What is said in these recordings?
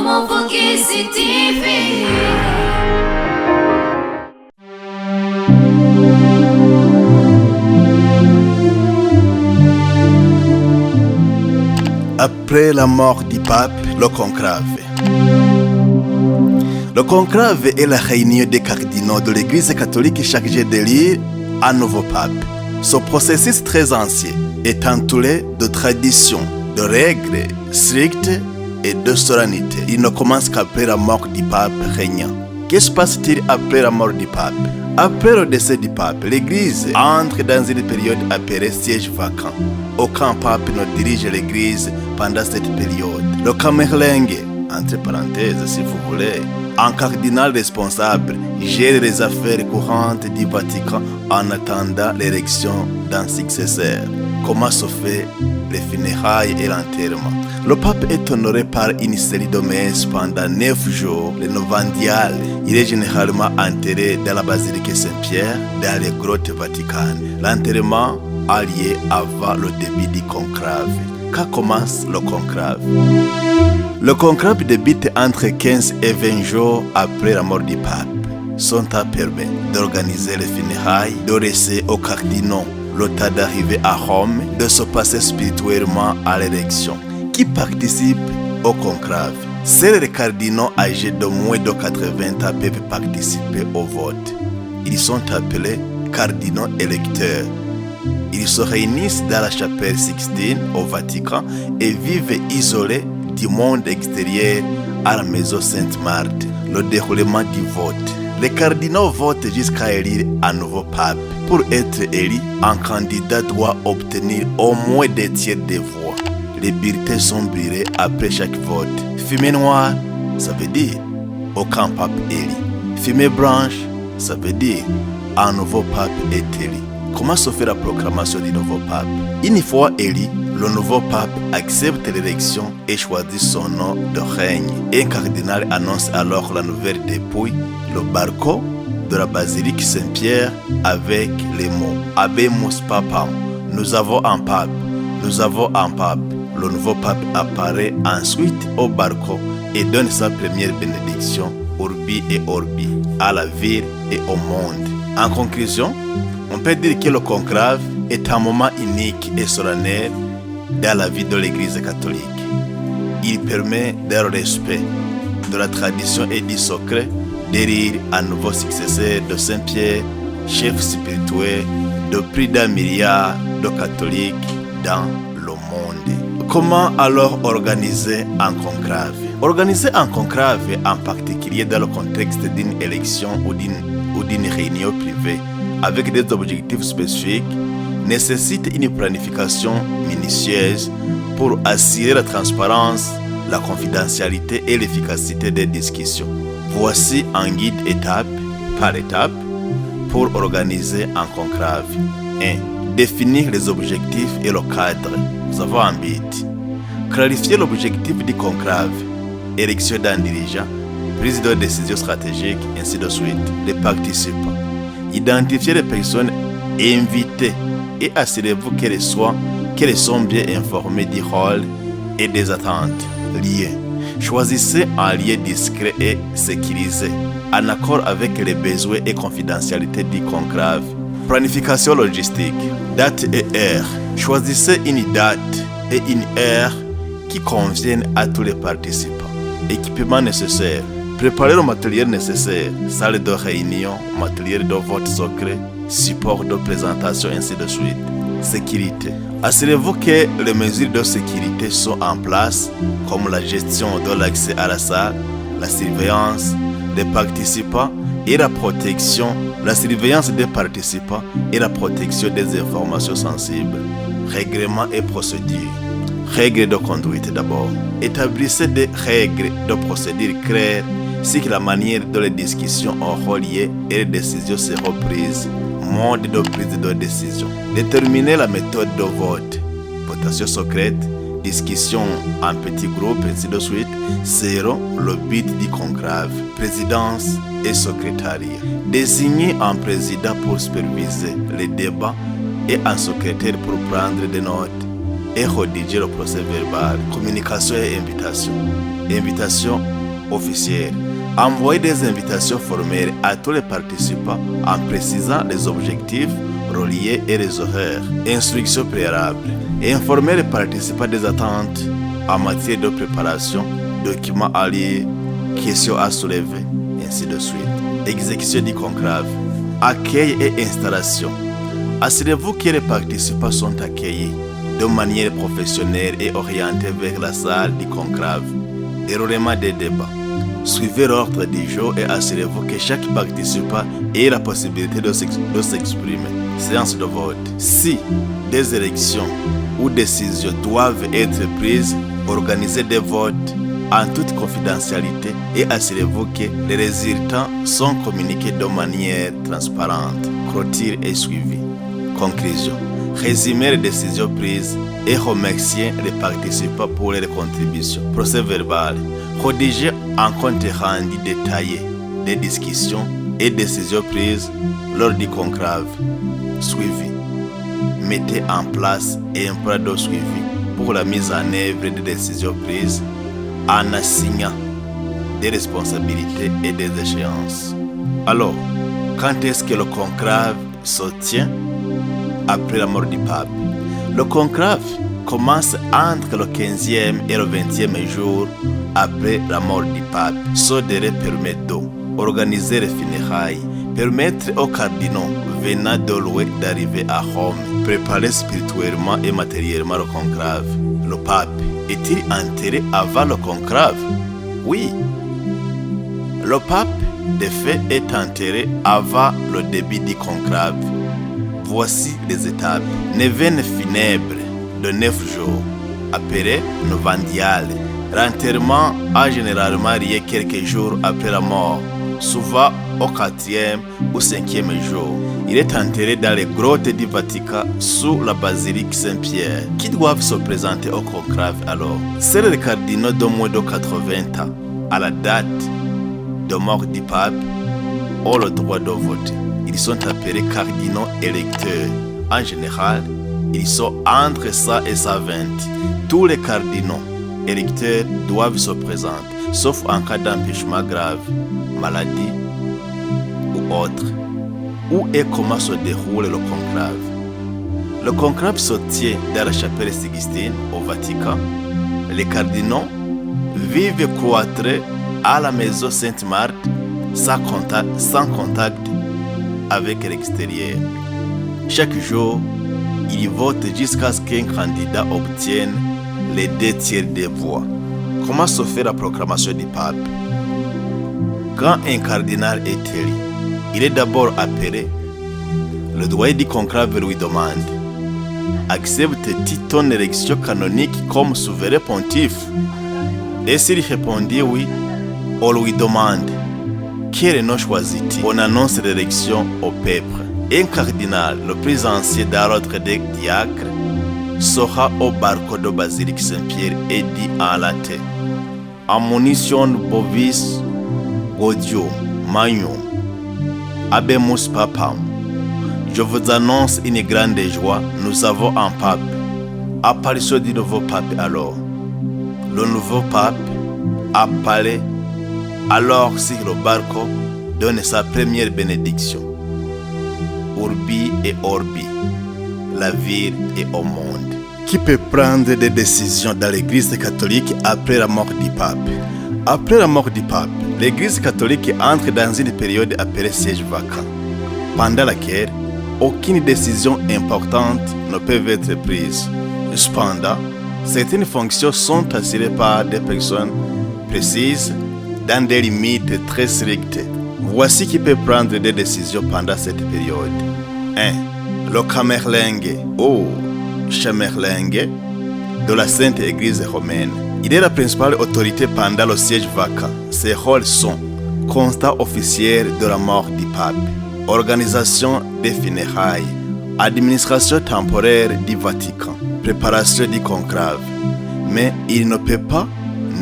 Umuvugizi TV. Après la mort du pape, le conclave. Le conclave est la réunion des cardinaux de l'Église catholique chargée d'élire un nouveau pape. Ce processus très ancien est entouré de traditions, de règles strictes et de solennité. Il ne commence qu'après la mort du pape régnant. Que se passe-t-il après la mort du pape? Après le décès du pape, l'Église entre dans une période appelée siège vacant. Aucun pape ne dirige l'Église pendant cette période. Le camerlingue, entre parenthèses si vous voulez, un cardinal responsable, gère les affaires courantes du Vatican en attendant l'élection d'un successeur. Comment se fait les funérailles et l'enterrement? Le pape est honoré par une série de messes pendant 9 jours. Le novendial, il est généralement enterré dans la basilique Saint-Pierre, dans les grottes vaticanes. L'enterrement a lieu avant le début du conclave. Quand commence le conclave? Le conclave débute entre 15 et 20 jours après la mort du pape. Son temps permet d'organiser les funérailles, de laisser aux cardinaux le temps d'arriver à Rome, de se passer spirituellement à l'élection. Qui participe au conclave? Seuls les cardinaux âgés de moins de 80 ans peuvent participer au vote. Ils sont appelés cardinaux électeurs. Ils se réunissent dans la chapelle Sixtine au Vatican et vivent isolés du monde extérieur à la maison Sainte-Marthe. Le déroulement du vote. Les cardinaux votent jusqu'à élire un nouveau pape. Pour être élu, un candidat doit obtenir au moins 2 tiers des voix. Les bulletins sont brûlés après chaque vote. Fumée noire, ça veut dire aucun pape élu. Fumée blanche, ça veut dire un nouveau pape est élu. Comment se fait la proclamation du nouveau pape? Une fois élu, le nouveau pape accepte l'élection et choisit son nom de règne. Un cardinal annonce alors la nouvelle dépouille, le barco de la basilique Saint-Pierre avec les mots Habemus Papam. Nous avons un pape, nous avons un pape. Le nouveau pape apparaît ensuite au barco et donne sa première bénédiction Urbi et Orbi à la ville et au monde. En conclusion, on peut dire que le conclave est un moment unique et solennel dans la vie de l'Église catholique. Il permet, dans le respect de la tradition et du secret, d'élire un nouveau successeur de Saint-Pierre, chef spirituel de plus d'1 milliard de catholiques dans le monde. Comment alors organiser un conclave? Organiser un conclave, en particulier dans le contexte d'une élection ou d'une réunion privée, avec des objectifs spécifiques, nécessite une planification minutieuse pour assurer la transparence, la confidentialité et l'efficacité des discussions. Voici un guide étape par étape pour organiser un conclave. 1. Définir les objectifs et le cadre. Nous avons un but. Clarifier l'objectif du conclave. Élection d'un dirigeant, prise de décision stratégique, ainsi de suite. Les participants. Identifier les personnes invitées et assurez-vous qu'elles sont bien informées du rôle et des attentes. Liens. Choisissez un lieu discret et sécurisé, en accord avec les besoins et confidentialité du conclave. Planification logistique. Date et heure. Choisissez une date et une heure qui conviennent à tous les participants. Équipement nécessaire. Préparez le matériel nécessaire. Salle de réunion, matériel de vote secret, support de présentation, ainsi de suite. Sécurité. Assurez-vous que les mesures de sécurité sont en place, comme la gestion de l'accès à la salle, la surveillance des participants et la protection, la surveillance des participants et la protection des informations sensibles. Règlements et procédures. Règles de conduite d'abord. Établissez des règles de procédure claires sur la manière dont les discussions auront lieu et les décisions seront prises. Mode de prise de décision. Déterminer la méthode de vote. Votation secrète, discussion en petits groupes, ainsi de suite, seront le but du conclave. Présidence et secrétariat. Désigner un président pour superviser les débats et un secrétaire pour prendre des notes et rédiger le procès verbal. Communication et invitation. Invitation officielle. Envoyer des invitations formelles à tous les participants en précisant les objectifs reliés et les horaires. Instructions préalables. Informer les participants des attentes en matière de préparation, documents à lire, questions à soulever, ainsi de suite. Exécution du conclave. Accueil et installation. Assurez-vous que les participants sont accueillis de manière professionnelle et orientés vers la salle du conclave. Déroulement des débats. Suivez l'ordre du jour et assurez-vous que chaque participant ait la possibilité de s'exprimer. Séance de vote. Si des élections ou décisions doivent être prises, organisez des votes en toute confidentialité et assurez-vous que les résultats sont communiqués de manière transparente. Clôture et suivi. Conclusion. Résumer les décisions prises et remercier les participants pour leurs contributions. Procès verbal. Rédiger un compte rendu détaillé des discussions et décisions prises lors du conclave. Suivi. Mettez en place un plan de suivi pour la mise en œuvre des décisions prises en assignant des responsabilités et des échéances. Alors, quand est-ce que le conclave se tient? Après la mort du pape. Le conclave commence entre le 15e et le 20e jour après la mort du pape. Ce délai permet d'organiser les funérailles, permettre aux cardinaux venant de loin d'arriver à Rome, préparer spirituellement et matériellement le conclave. Le pape est-il enterré avant le conclave? Oui. Le pape, de fait, est enterré avant le début du conclave. Voici les étapes. Neuvaine funèbre de 9 jours, appelé novendiale. L'enterrement a généralement lieu quelques jours après la mort, souvent au 4e ou 5e jour. Il est enterré dans les grottes du Vatican sous la basilique Saint-Pierre. Qui doivent se présenter au conclave alors? Seuls les cardinaux de moins de 80 ans, à la date de mort du pape, ont le droit de voter. Ils sont appelés cardinaux électeurs. En général, ils sont entre 100 et 120. Tous les cardinaux électeurs doivent se présenter, sauf en cas d'empêchement grave, maladie ou autre. Où et comment se déroule le conclave? Le conclave se tient dans la chapelle Sixtine au Vatican. Les cardinaux vivent cloîtrés à la maison Sainte-Marthe sans contact avec l'extérieur. Chaque jour, ils votent jusqu'à ce qu'un candidat obtienne les 2/3 des voix. Comment se fait la proclamation du pape? Quand un cardinal est élu, il est d'abord appelé. Le doyen du conclave lui demande: acceptes-tu ton élection canonique comme souverain pontife? Et s'il répondit oui, on lui demande: quel nom choisis-tu? On annonce l'élection au peuple. Un cardinal, le plus ancien dans l'ordre des diacres, sera au barco de basilique Saint-Pierre et dit en latin: Ammunition bovis Gaudium Magnum Abemus Papam. Je vous annonce une grande joie, nous avons un pape. Apparition du nouveau pape alors. Le nouveau pape apparaît alors sur le barco, donne sa première bénédiction. Urbi et Orbi, la ville et au monde. Qui peut prendre des décisions dans l'Église catholique après la mort du pape? Après la mort du pape, l'Église catholique entre dans une période appelée siège vacant, pendant laquelle aucune décision importante ne peut être prise. Cependant, certaines fonctions sont assurées par des personnes précises dans des limites très strictes. Voici qui peut prendre des décisions pendant cette période. 1. Le Camerlingue ou Chamerlingue de la Sainte Église romaine. Il est la principale autorité pendant le siège vacant. Ses rôles sont constat officiel de la mort du pape, organisation des funérailles, administration temporaire du Vatican, préparation du conclave. Mais il ne peut pas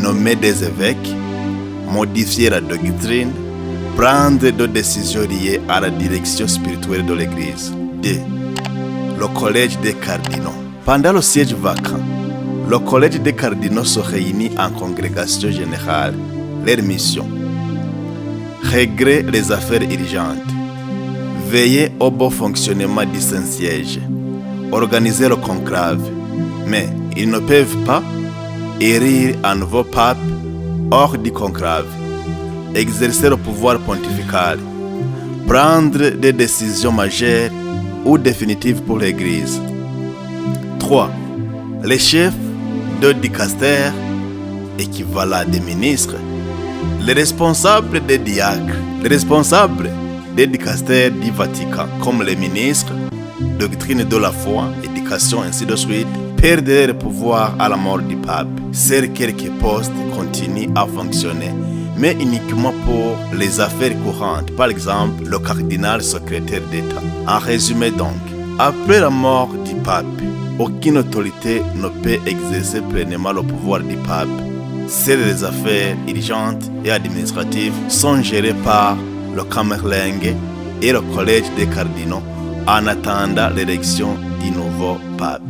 nommer des évêques, modifier la doctrine, prendre des décisions liées à la direction spirituelle de l'Église. 2. Le collège des cardinaux. Pendant le siège vacant, Le collège des cardinaux se réunit en congrégation générale. Leur mission: régler les affaires urgentes, veiller au bon fonctionnement du Saint-Siège, organiser le conclave. Mais ils ne peuvent pas élire un nouveau pape hors du conclave, exercer le pouvoir pontifical, prendre des décisions majeures ou définitives pour l'Église. 3. Les chefs de dicastère, équivalent des ministres, les responsables des diacres, les responsables des dicastères du Vatican, comme les ministres, doctrine de la foi, éducation, ainsi de suite, perdent leur pouvoir à la mort du pape. Seuls quelques postes continuent à fonctionner, mais uniquement pour les affaires courantes, par exemple le cardinal secrétaire d'État. En résumé donc, après la mort du pape, aucune autorité ne peut exercer pleinement le pouvoir du pape. Seules les affaires urgentes et administratives sont gérées par le Camerlengue et le collège des cardinaux en attendant l'élection du nouveau pape.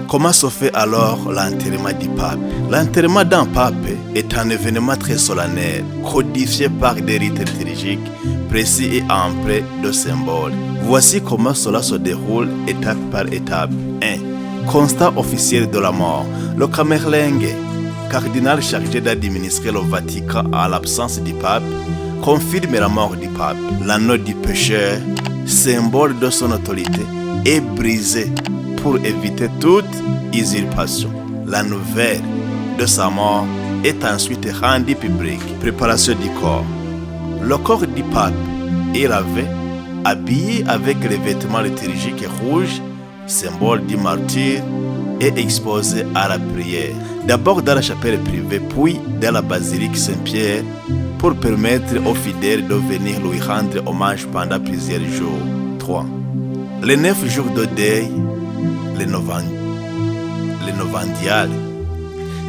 Comment se fait alors l'enterrement du pape? L'enterrement d'un pape est un événement très solennel, codifié par des rites liturgiques précis et empreints de symboles. Voici comment cela se déroule étape par étape. 1. Constat officiel de la mort. Le Camerlengue, cardinal chargé d'administrer le Vatican à l'absence du pape, confirme la mort du pape. L'anneau du pécheur, symbole de son autorité, est brisé pour éviter toute usurpation. La nouvelle de sa mort est ensuite rendue publique. Préparation du corps. Le corps du pape est lavé, habillé avec les vêtements liturgiques rouges, symbole du martyr, et exposé à la prière. D'abord dans la chapelle privée, puis dans la basilique Saint-Pierre, pour permettre aux fidèles de venir lui rendre hommage pendant plusieurs jours. 3. Les 9 jours de deuil, les novendiales.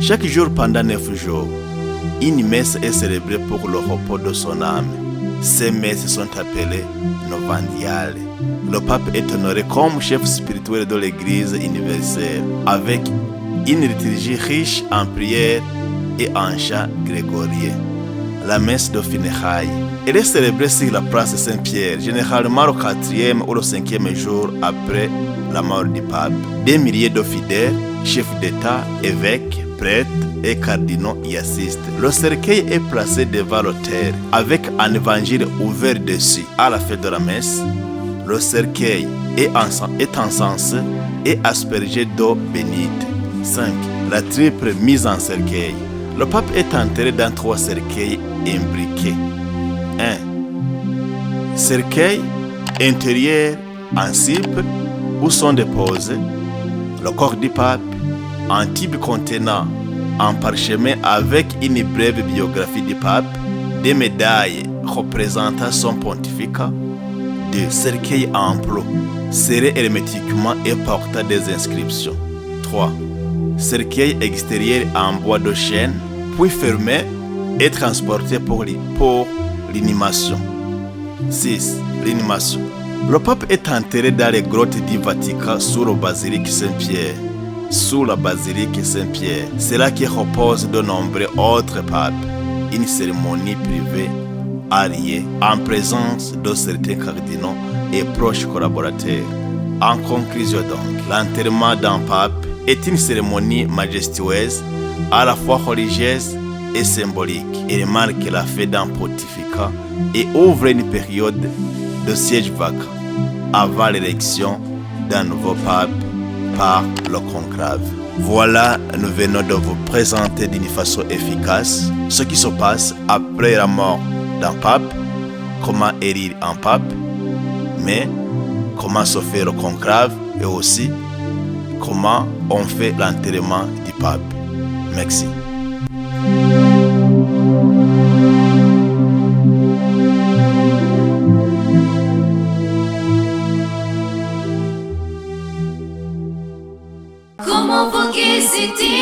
Chaque jour pendant 9 jours, une messe est célébrée pour le repos de son âme. Ces messes sont appelées novendiales. Le pape est honoré comme chef spirituel de l'Église universelle, avec une liturgie riche en prières et en chants grégoriens. La messe de funérailles. Elle est célébrée sur la place Saint-Pierre, généralement le 4e ou le 5e jour après la mort du pape. Des milliers de fidèles, chefs d'État, évêques, prêtres et cardinaux y assistent. Le cercueil est placé devant l'autel avec un évangile ouvert dessus. À la fin de la messe, le cercueil est encensé et aspergé d'eau bénite. 5. La triple mise en cercueil. Le pape est enterré dans 3 cercueils imbriqués. 1. Cercueil intérieur en cible où sont déposés le corps du pape, un tube contenant un parchemin avec une brève biographie du pape, des médailles représentant son pontificat, des cercueils amples, serrés hermétiquement et portant des inscriptions. 3. Cercueil extérieur en bois de chêne, puis fermé et transporté pour l'inhumation. 6. L'inhumation. Le pape est enterré dans les grottes du Vatican sous la basilique Saint-Pierre. C'est là qu'il repose de nombreux autres papes. Une cérémonie privée a lieu en présence de certains cardinaux et proches collaborateurs. En conclusion donc, l'enterrement d'un pape est une cérémonie majestueuse, à la fois religieuse et symbolique. Il marque la fin d'un pontificat et ouvre une période de siège vacant avant l'élection d'un nouveau pape par le conclave. Voilà, nous venons de vous présenter d'une façon efficace ce qui se passe après la mort d'un pape, comment élire un pape, mais comment se fait le conclave et aussi comment on fait l'enterrement du pape. Merci. Comment Voguer, c'était